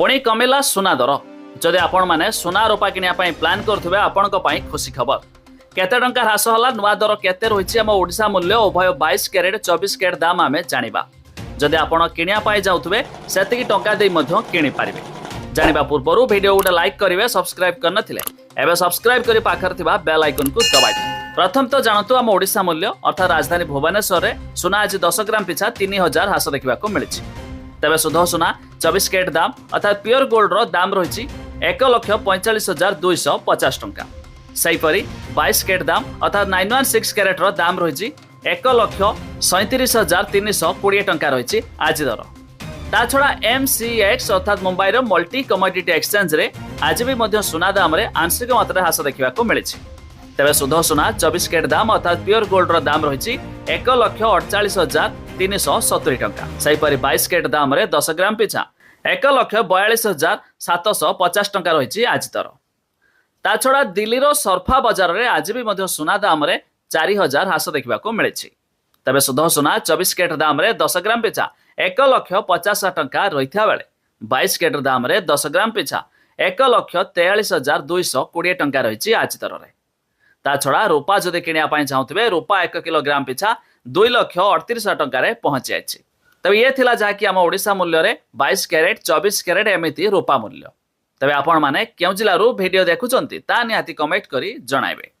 पुणी कमिला सुना दर जदि आपण माने सुना रूपा किनिया पई प्लान करथुबे आपणक पई खुशी खबर केते टंका ह्रास होला नुआ दर केते रहिछि हम ओडिसा मूल्य उभय 22 कैरेट 24 कैरेट दाम आमे जानिबा जदि आपण किनिया पई जाउथुबे सेतिकी टंका देई मध्य किनि पारिबे जानिबा पूर्वरु वीडियो गुडे लाइक करिवे सब्सक्राइब करनथिले एबे सब्सक्राइब करि पाखर थिबा बेल आइकन को दबाइ प्रथम तो जानतु हम ओडिसा मूल्य अर्थात राजधानी भुवनेश्वर रे सुना आज 10 ग्राम पिछा 3000 ह्रास देखा मिली तेज शुद्ध सुना 24 कैरेट दाम अर्थात प्योर गोल्ड रो दाम रही 1,45,250 टंका सेहीपरि 22 कैरेट दाम अर्थात 916 कैरेट रो दाम रही 1,37,320 टंका रही आज दर ता छड़ा MCX अर्थात मुंबई रो मल्टी कमोडिटी एक्सचेंज रे आज भी मध्य सुना दाम रे आंशिक मात्रा ह्रास देखा मिली तेज शुद्ध सुना 24 कैरेट दाम अर्थात प्योर गोल्ड रो दाम रही 1,48,370 टंका सेहीपरि 22 कैरेट दाम रे 10 ग्राम पिछा 1,42,750 टंका रही आज दर ता छड़ा दिल्ली रो सरफा बाजार रे आज भी मध्य सुना दाम रे 4,000 ह्रास देखा मिली तेज शुद्ध सुना 24 कैरेट दाम रे 10 ग्राम पिछा 1,50,000 टंका रही बेले 22 कैरेट दाम रे 10 ग्राम पिछा 1,43,220 टंका रही आज दर रे ता छड़ा रूपा जदि किनिया चाहूबे रूपा 1 किलोग्राम पिछा 2,38,000 टंका पहुंची जाए तबे ये थिला जहाँकि आम ओडिशा मूल्य रे 22 कैरेट 24 कैरेट एमती रूपा मूल्य तबे आपण माने केउ जिल्लारू वीडियो देखुचंती ता निहाती कमेंट करी जणाइबे।